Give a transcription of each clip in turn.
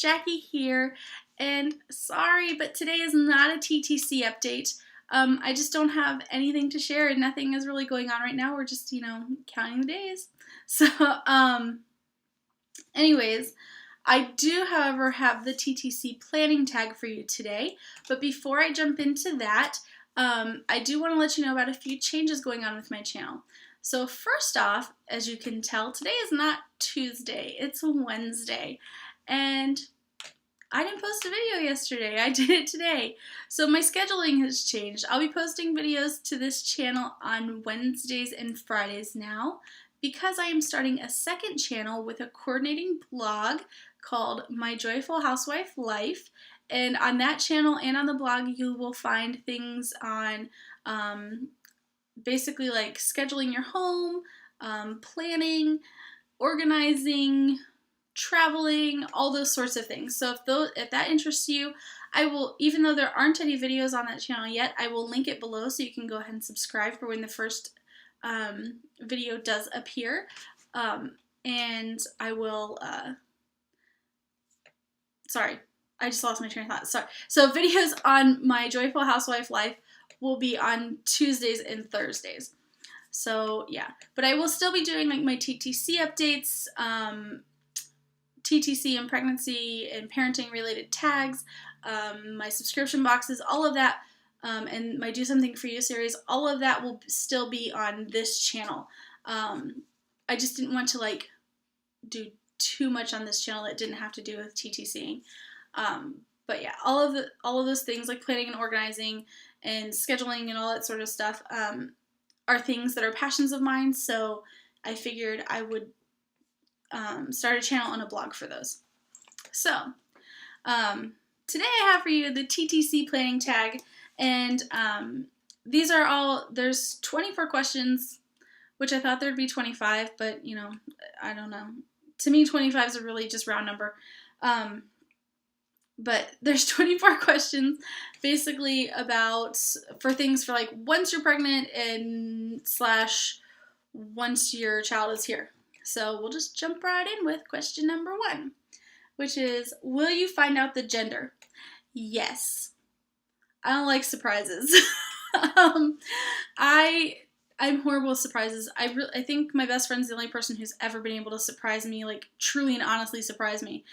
Jackie here, and sorry, but today is not a TTC update. I just don't have anything to share, and nothing is really going on right now. We're just, counting the days. So, anyways, I do, however, have the TTC Planning Tag for you today, but before I jump into that, I do want to let you know about a few changes going on with my channel. So first off, as you can tell, today is not Tuesday, it's Wednesday, and I didn't post a video yesterday, I did it today. So my scheduling has changed. I'll be posting videos to this channel on Wednesdays and Fridays now, because I am starting a second channel with a coordinating blog called My Joyful Housewife Life. And on that channel and on the blog, you will find things on basically like scheduling your home, planning, organizing, traveling, all those sorts of things. So if that interests you, I will, even though there aren't any videos on that channel yet, I will link it below so you can go ahead and subscribe for when the first video does appear. And I will, sorry, I just lost my train of thought. Sorry. So videos on My Joyful Housewife Life will be on Tuesdays and Thursdays. So yeah, but I will still be doing like my TTC updates, TTC and pregnancy and parenting related tags, my subscription boxes, all of that, and my Do Something For You series, all of that will still be on this channel. I just didn't want to like do too much on this channel that didn't have to do with TTCing. But yeah, all of those things like planning and organizing and scheduling and all that sort of stuff are things that are passions of mine, so I figured I would start a channel and a blog for those. So today I have for you the TTC Planning Tag, and these are all, there's 24 questions, which I thought there'd be 25, but I don't know. To me, 25 is a really just round number. But there's 24 questions basically about, for things for like once you're pregnant and / once your child is here. So we'll just jump right in with question number 1, which is, will you find out the gender? Yes. I don't like surprises. I'm horrible with surprises. I think my best friend's the only person who's ever been able to surprise me, like truly and honestly surprise me.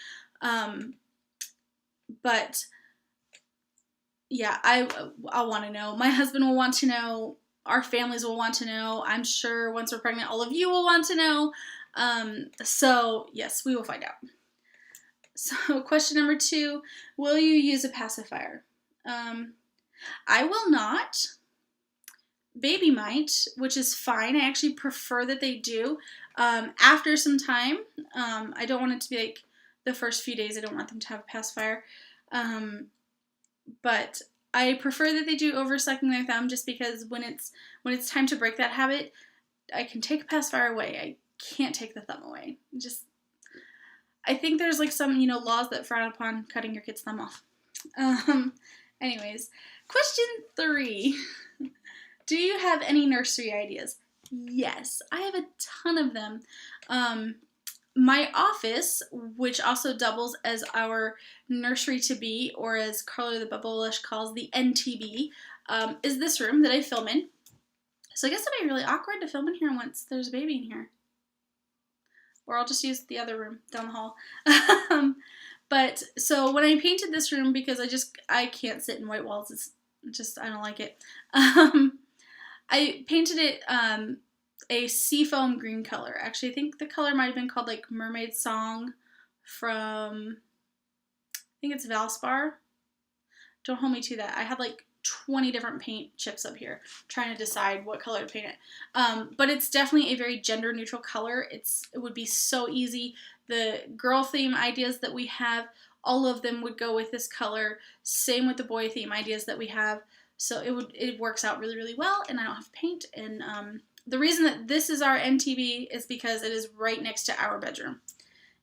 But yeah, I'll want to know. My husband will want to know. Our families will want to know. I'm sure once we're pregnant, all of you will want to know. So yes, we will find out. So question number 2, will you use a pacifier? I will not. Baby might, which is fine. I actually prefer that they do. After some time, I don't want it to be like the first few days. I don't want them to have a pacifier. But I prefer that they do over sucking their thumb, just because when it's time to break that habit, I can take a pacifier away. I can't take the thumb away. I think there's like some, laws that frown upon cutting your kid's thumb off. Anyways, question 3. Do you have any nursery ideas? Yes, I have a ton of them. My office, which also doubles as our nursery to be, or as Carla the Bubblish calls the NTB, is this room that I film in. So I guess it'll be really awkward to film in here once there's a baby in here. Or I'll just use the other room down the hall. But so when I painted this room, because I can't sit in white walls, it's just, I don't like it. I painted it a seafoam green color. Actually, I think the color might have been called like Mermaid Song from, I think it's Valspar. Don't hold me to that. I had like 20 different paint chips up here trying to decide what color to paint it. But it's definitely a very gender neutral color. It would be so easy. The girl theme ideas that we have, all of them would go with this color. Same with the boy theme ideas that we have. So it works out really, really well, and I don't have paint. And the reason that this is our NTB is because it is right next to our bedroom,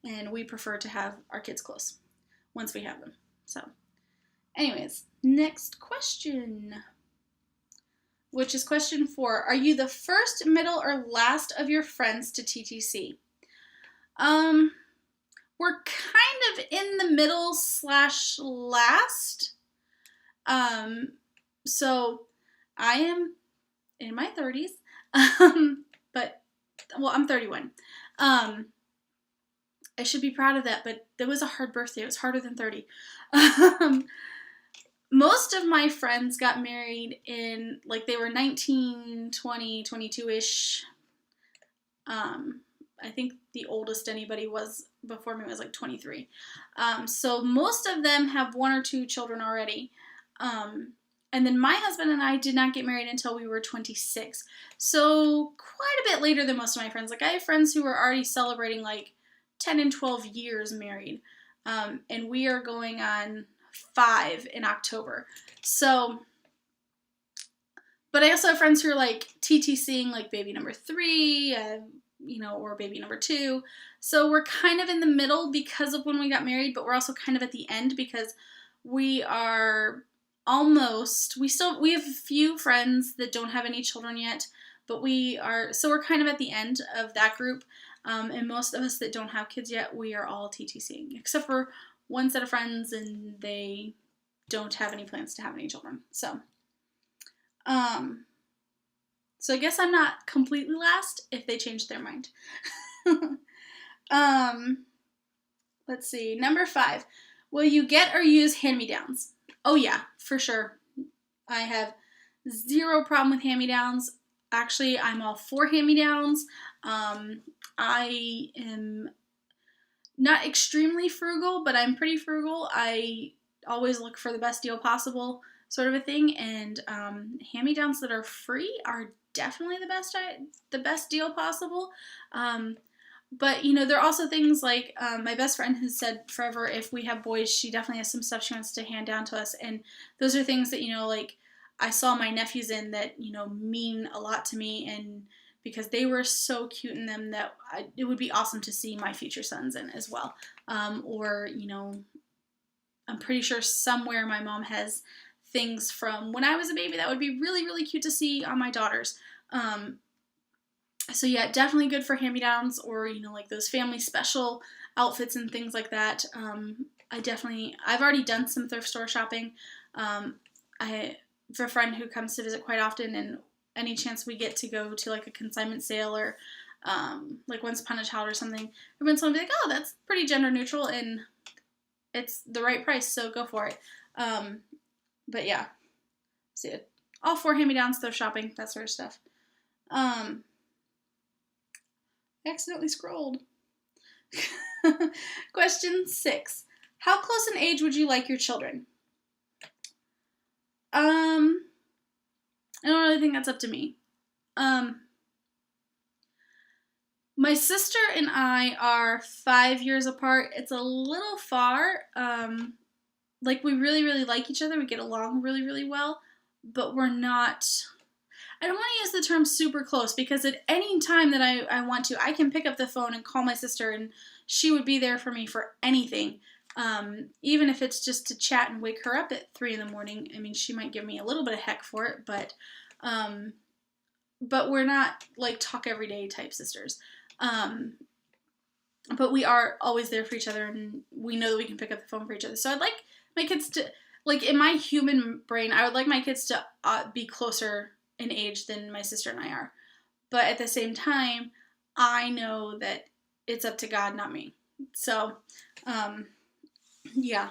and we prefer to have our kids close once we have them. So anyways, next question, which is question 4. Are you the first, middle, or last of your friends to TTC? we're kind of in the middle / last. So I am in my 30s, but, well, I'm 31. I should be proud of that, but it was a hard birthday. It was harder than 30. Most of my friends got married in, like, they were 19, 20, 22-ish. I think the oldest anybody was before me was like 23. So most of them have 1 or 2 children already. And then my husband and I did not get married until we were 26. So quite a bit later than most of my friends. Like, I have friends who are already celebrating like 10 and 12 years married. And we are going on 5 in October. So, but I also have friends who are like TTCing like baby number 3, or baby number 2. So we're kind of in the middle because of when we got married, but we're also kind of at the end because we are almost, we have a few friends that don't have any children yet, but so we're kind of at the end of that group. And most of us that don't have kids yet, we are all TTCing, except for one set of friends, and they don't have any plans to have any children. So I guess I'm not completely last if they change their mind. Let's see. Number 5. Will you get or use hand-me-downs? Oh yeah, for sure. I have 0 problem with hand-me-downs. Actually, I'm all for hand-me-downs. I am not extremely frugal, but I'm pretty frugal. I always look for the best deal possible, sort of a thing. And hand-me-downs that are free are definitely the best deal possible. But there are also things like my best friend has said forever, if we have boys, she definitely has some stuff she wants to hand down to us. And those are things that, like I saw my nephews in that, mean a lot to me, and because they were so cute in them that it would be awesome to see my future sons in as well. Or, I'm pretty sure somewhere my mom has things from when I was a baby that would be really, really cute to see on my daughters. So yeah, definitely good for hand-me-downs or, like those family special outfits and things like that. I've already done some thrift store shopping. I have a friend who comes to visit quite often, and any chance we get to go to like a consignment sale or like Once Upon a Child or something, everyone's going to be like, oh, that's pretty gender neutral and it's the right price, so go for it. But yeah, see it. All for hand-me-downs, thrift shopping, that sort of stuff. I accidentally scrolled. Question 6. How close in age would you like your children? I don't really think that's up to me. My sister and I are 5 years apart. It's a little far. Like, we really, really like each other. We get along really, really well. But we're not... I don't want to use the term super close, because at any time that I want to, I can pick up the phone and call my sister, and she would be there for me for anything. Even if it's just to chat and wake her up at 3 in the morning. I mean, she might give me a little bit of heck for it, but we're not like talk every day type sisters. But we are always there for each other, and we know that we can pick up the phone for each other. So I'd like my kids to, like, in my human brain, I would like my kids to be closer in age than my sister and I are. But at the same time, I know that it's up to God, not me. So, yeah.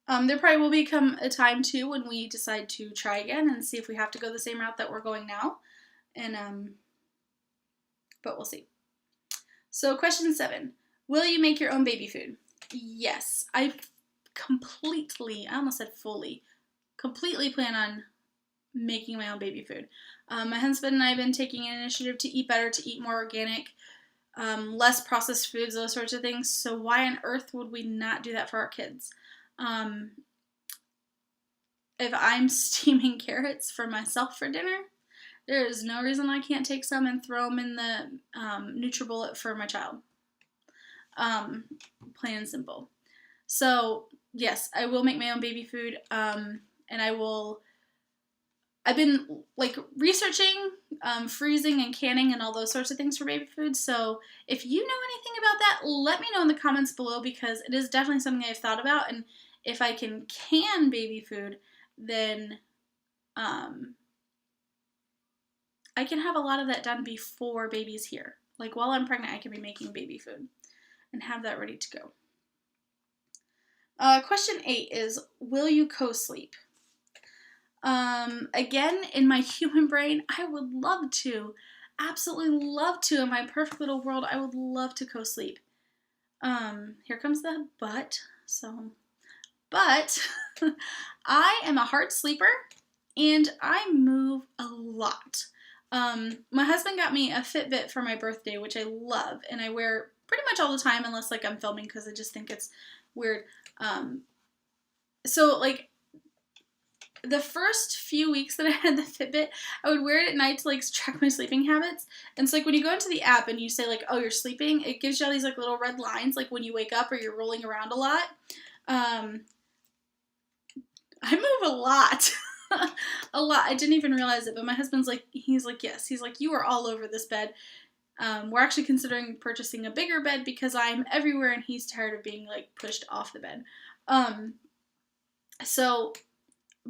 There probably will become a time, too, when we decide to try again and see if we have to go the same route that we're going now. And, but we'll see. So, question 7. Will you make your own baby food? Yes. I almost said fully, completely plan on making my own baby food. My husband and I have been taking an initiative to eat better, to eat more organic, less processed foods, those sorts of things. So why on earth would we not do that for our kids? If I'm steaming carrots for myself for dinner, there is no reason I can't take some and throw them in the NutriBullet for my child. Plain and simple. So yes, I will make my own baby food, and I I've been like researching freezing and canning and all those sorts of things for baby food. So if you know anything about that, let me know in the comments below, because it is definitely something I've thought about. And if I can baby food, then I can have a lot of that done before baby's here. Like while I'm pregnant, I can be making baby food and have that ready to go. Question 8 is, will you co-sleep? Again, in my human brain, I would love to. Absolutely love to. In my perfect little world, I would love to co-sleep. Here comes the but. But I am a hard sleeper and I move a lot. My husband got me a Fitbit for my birthday, which I love, and I wear pretty much all the time unless like I'm filming, because I just think it's weird. So like the first few weeks that I had the Fitbit, I would wear it at night to like track my sleeping habits. And so like when you go into the app and you say like, oh, you're sleeping, it gives you all these like little red lines like when you wake up or you're rolling around a lot. I move a lot. A lot. I didn't even realize it, but my husband's like, he's like, yes. He's like, you are all over this bed. We're actually considering purchasing a bigger bed because I'm everywhere and he's tired of being like pushed off the bed.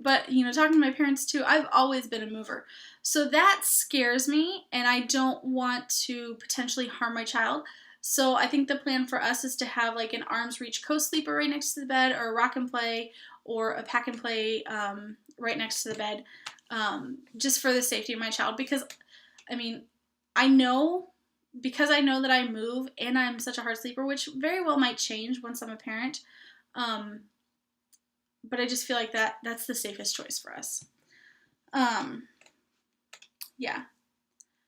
But, you know, talking to my parents too, I've always been a mover. So that scares me, and I don't want to potentially harm my child. So I think the plan for us is to have like an arm's reach co-sleeper right next to the bed, or a rock and play, or a pack and play right next to the bed, just for the safety of my child. Because, I mean, because I know that I move and I'm such a hard sleeper, which very well might change once I'm a parent, but I just feel like that's the safest choice for us. Yeah.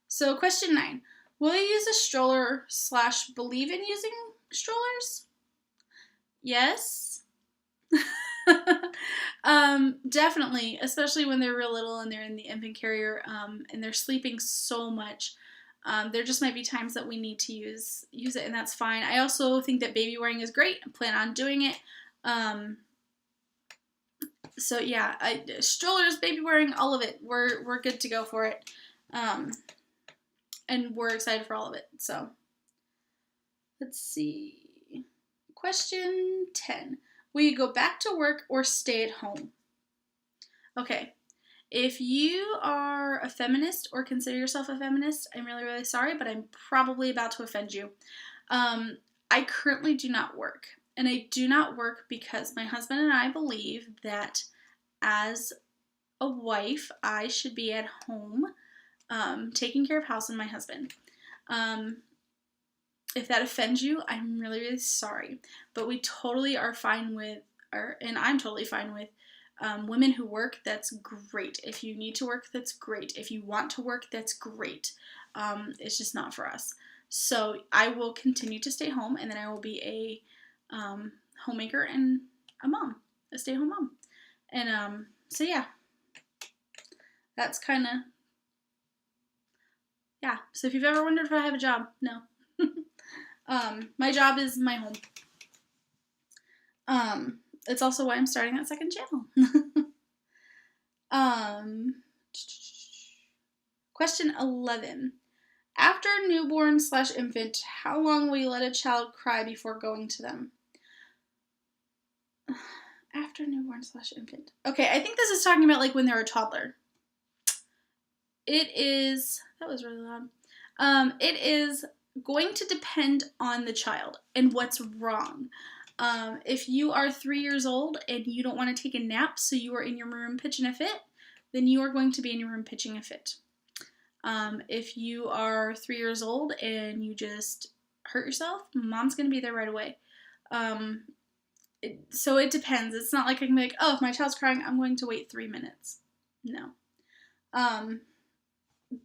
So question 9. Will you use a stroller / believe in using strollers? Yes. Definitely, especially when they're real little and they're in the infant carrier, and they're sleeping so much. There just might be times that we need to use it, and that's fine. I also think that baby wearing is great. I plan on doing it. So yeah, strollers, baby wearing, all of it. We're good to go for it. And we're excited for all of it. So let's see. Question 10. Will you go back to work or stay at home? Okay. If you are a feminist or consider yourself a feminist, I'm really, really sorry, but I'm probably about to offend you. I currently do not work. And I do not work because my husband and I believe that as a wife, I should be at home taking care of house and my husband. If that offends you, I'm really, really sorry. But we totally are fine with, and I'm totally fine with, women who work. That's great. If you need to work, that's great. If you want to work, that's great. It's just not for us. So I will continue to stay home, and then I will be a homemaker and a stay-at-home mom. And so yeah, that's kind of, yeah. So if you've ever wondered if I have a job, no. My job is my home. It's also why I'm starting that second channel. Question 11. After newborn / infant, how long will you let a child cry before going to them? After newborn / infant. Okay, I think this is talking about like when they're a toddler. It is, that was really loud. It is going to depend on the child and what's wrong. If you are 3 years old and you don't want to take a nap, so you are in your room pitching a fit, then you are going to be in your room pitching a fit. If you are 3 years old and you just hurt yourself, mom's going to be there right away. So it depends. It's not like I can be like, oh, if my child's crying, I'm going to wait 3 minutes. No.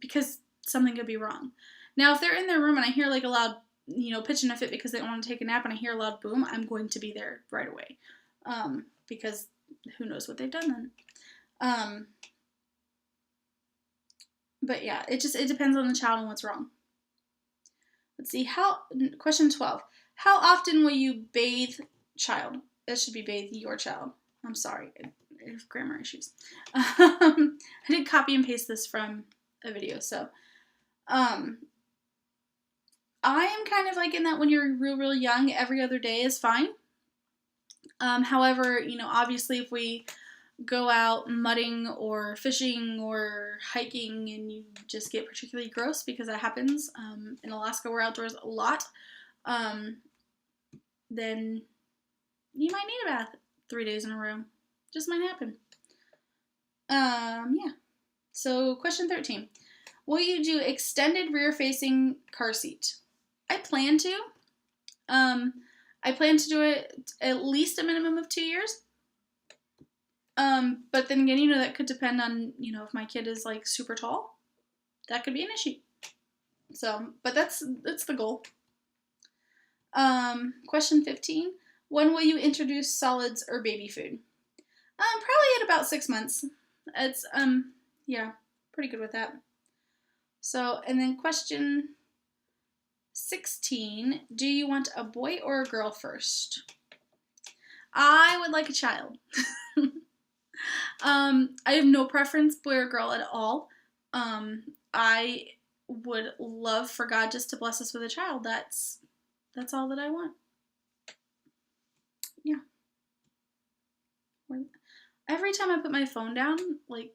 Because something could be wrong. Now, if they're in their room and I hear like a loud, pitching a fit because they don't want to take a nap and I hear a loud boom, I'm going to be there right away. Because who knows what they've done then. But yeah, it depends on the child and what's wrong. Let's see, question 12. How often will you bathe child? It should be bathe your child. I'm sorry. have grammar issues. I did copy and paste this from a video, so I am kind of like in that when you're real young, every other day is fine. However, obviously if we go out mudding or fishing or hiking and you just get particularly gross, because that happens, in Alaska we're outdoors a lot, then you might need a bath 3 days in a row. Just might happen. Yeah. So question 13. Will you do extended rear-facing car seat? I plan to. I plan to do it at least a minimum of 2 years. But then again, that could depend on, if my kid is like super tall. That could be an issue. So, but that's the goal. Question 15. When will you introduce solids or baby food? Probably at about 6 months. It's, yeah, pretty good with that. So, and then question 16. Do you want a boy or a girl first? I would like a child. I have no preference, boy or girl, at all. I would love for God just to bless us with a child. That's all that I want. Yeah. Every time I put my phone down,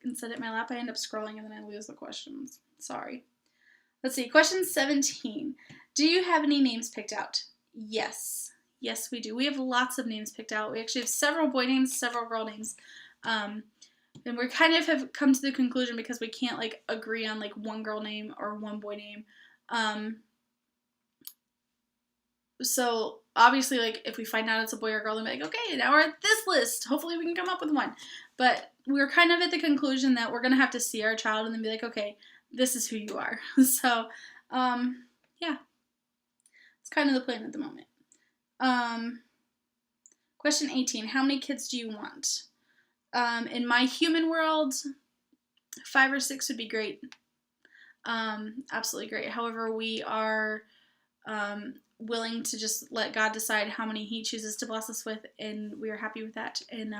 and set it in my lap, I end up scrolling and then I lose the questions. Sorry. Let's see. Question 17. Do you have any names picked out? Yes. Yes, we do. We have lots of names picked out. We actually have several boy names, several girl names. And we kind of have come to the conclusion, because we can't agree on one girl name or one boy name. So obviously if we find out it's a boy or a girl, then we're like, okay, now we're at this list. Hopefully we can come up with one. But we're kind of at the conclusion that we're going to have to see our child and then be like, okay, this is who you are. So, yeah. It's kind of the plan at the moment. Question 18. How many kids do you want? In my human world, 5 or 6 would be great. Absolutely great. However, we are willing to just let God decide how many He chooses to bless us with, and we are happy with that. And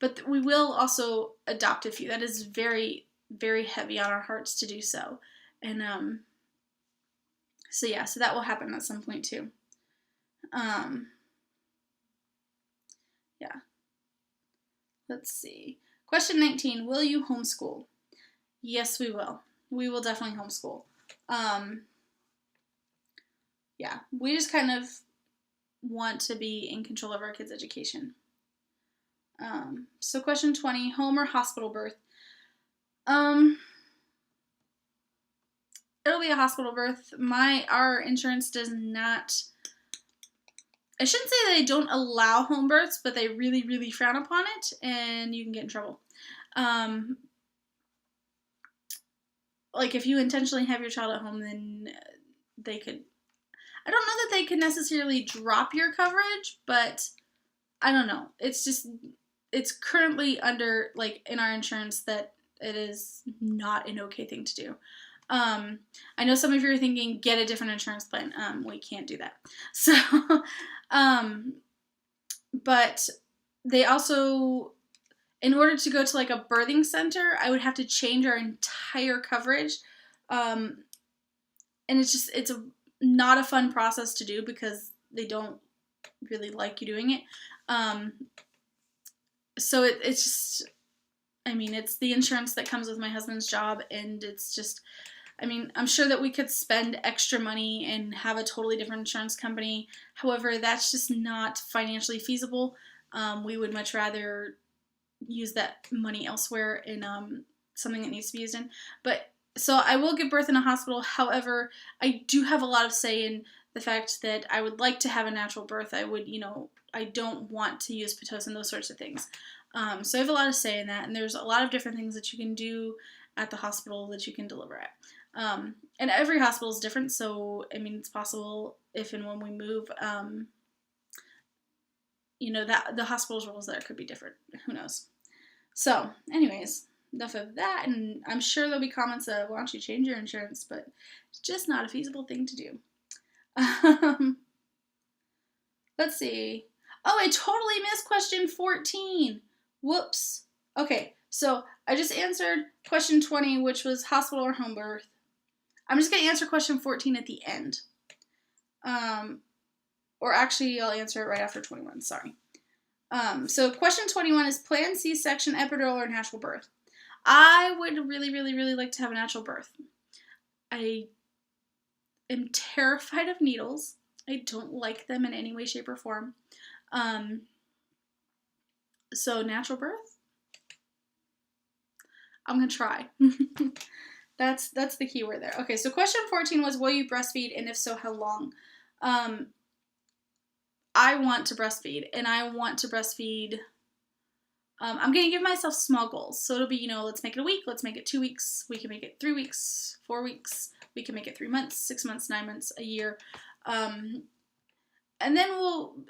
but we will also adopt a few. That is very, very heavy on our hearts to do so. And so yeah, so that will happen at some point too. Yeah. Let's see. Question 19. Will you homeschool? Yes, we will. We will definitely homeschool. Yeah, we just kind of want to be in control of our kids' education. So question 20. Home or hospital birth? It'll be a hospital birth. Our insurance does not... I shouldn't say they don't allow home births, but they really, really frown upon it, and you can get in trouble. If you intentionally have your child at home, then they could... I don't know that they could necessarily drop your coverage, but I don't know. It's currently under, in our insurance that it is not an okay thing to do. I know some of you are thinking, get a different insurance plan. We can't do that. So, but they also, in order to go to a birthing center, I would have to change our entire coverage. And it's not a fun process to do, because they don't really like you doing it. So it's just, it's the insurance that comes with my husband's job, and it's just, I'm sure that we could spend extra money and have a totally different insurance company. However, that's just not financially feasible. We would much rather use that money elsewhere in something that needs to be used in. But so I will give birth in a hospital. However, I do have a lot of say in the fact that I would like to have a natural birth. I would, I don't want to use Pitocin, those sorts of things. So I have a lot of say in that, and there's a lot of different things that you can do at the hospital that you can deliver at. And every hospital is different, so, it's possible if and when we move, that the hospital's rules there could be different. Who knows? So, anyways, enough of that, and I'm sure there'll be comments of, why don't you change your insurance, but it's just not a feasible thing to do. Let's see. Oh, I totally missed question 14. Whoops. Okay, so I just answered question 20, which was hospital or home birth. I'm just going to answer question 14 at the end. Or actually, I'll answer it right after 21. Sorry. So question 21 is planned C-section, epidural, or natural birth. I would really, really, really like to have a natural birth. I am terrified of needles. I don't like them in any way, shape, or form. So natural birth? I'm going to try. That's the key word there. Okay, so question 14 was, will you breastfeed, and if so, how long? I want to breastfeed, and I want to breastfeed. I'm going to give myself small goals. So it'll be, let's make it a week, let's make it 2 weeks, we can make it 3 weeks, 4 weeks, we can make it 3 months, 6 months, 9 months, a year. And then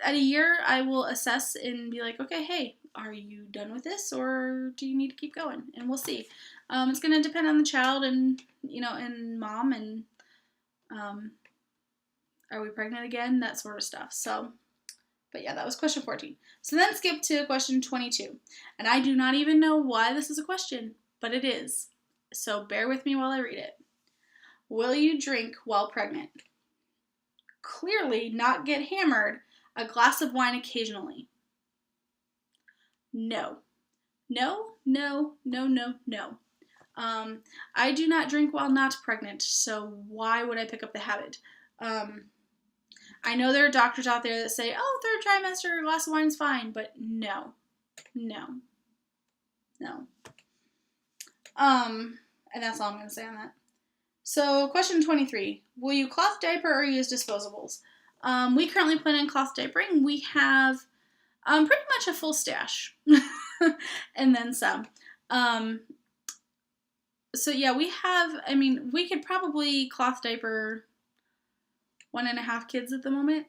at a year, I will assess and be like, okay, hey, are you done with this, or do you need to keep going? And we'll see. It's going to depend on the child and, and mom, and are we pregnant again? That sort of stuff. So, but yeah, that was question 14. So then skip to question 22. And I do not even know why this is a question, but it is. So bear with me while I read it. Will you drink while pregnant? Clearly not get hammered, a glass of wine occasionally. No. No, no, no, no, no. I do not drink while not pregnant, so why would I pick up the habit? I know there are doctors out there that say, oh, 3rd trimester, a glass of wine is fine, but no. No. No. And that's all I'm going to say on that. So, question 23. Will you cloth diaper or use disposables? We currently plan on cloth diapering. We have pretty much a full stash. And then some. So, yeah, we could probably cloth diaper 1.5 kids at the moment,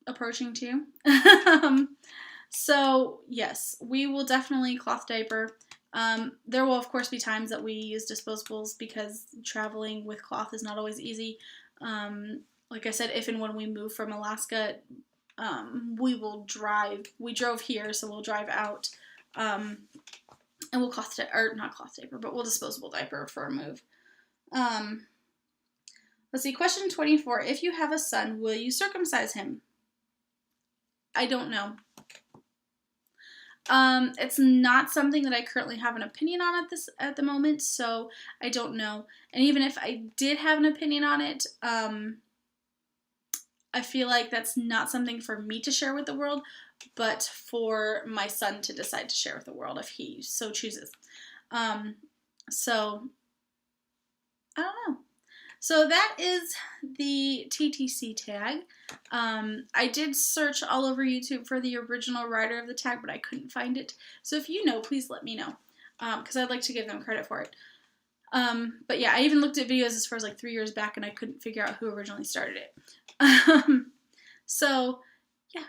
approaching 2. So, yes, we will definitely cloth diaper. There will, of course, be times that we use disposables because traveling with cloth is not always easy. Like I said, if and when we move from Alaska, we will drive. We drove here, so we'll drive out, and we'll not cloth diaper, but we'll disposable diaper for a move. Let's see, question 24. If you have a son, will you circumcise him? I don't know. It's not something that I currently have an opinion on at the moment, so I don't know. And even if I did have an opinion on it, I feel like that's not something for me to share with the world, but for my son to decide to share with the world if he so chooses. So, I don't know. So that is the TTC tag. I did search all over YouTube for the original writer of the tag, but I couldn't find it. So if you know, please let me know, because I'd like to give them credit for it. But yeah, I even looked at videos as far as like 3 years back, and I couldn't figure out who originally started it. So yeah,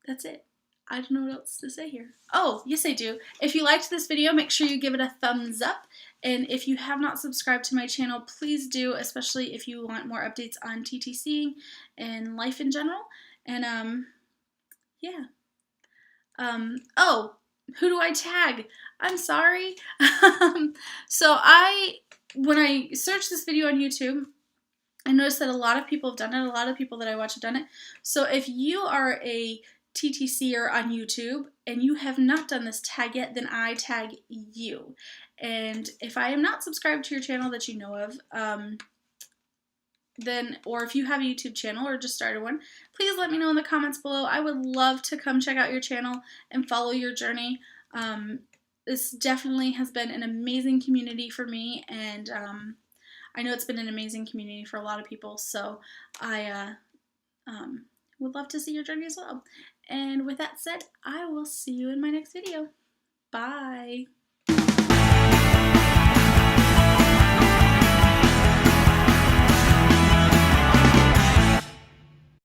that's it. I don't know what else to say here. Oh, yes I do. If you liked this video, make sure you give it a thumbs up. And if you have not subscribed to my channel, please do, especially if you want more updates on TTC and life in general. And, yeah. Oh, who do I tag? I'm sorry. So when I searched this video on YouTube, I noticed that a lot of people have done it. A lot of people that I watch have done it. So if you are a TTCer on YouTube and you have not done this tag yet, then I tag you. And if I am not subscribed to your channel that you know of, or if you have a YouTube channel or just started one, please let me know in the comments below. I would love to come check out your channel and follow your journey. This definitely has been an amazing community for me, and I know it's been an amazing community for a lot of people, so I would love to see your journey as well. And with that said, I will see you in my next video. Bye!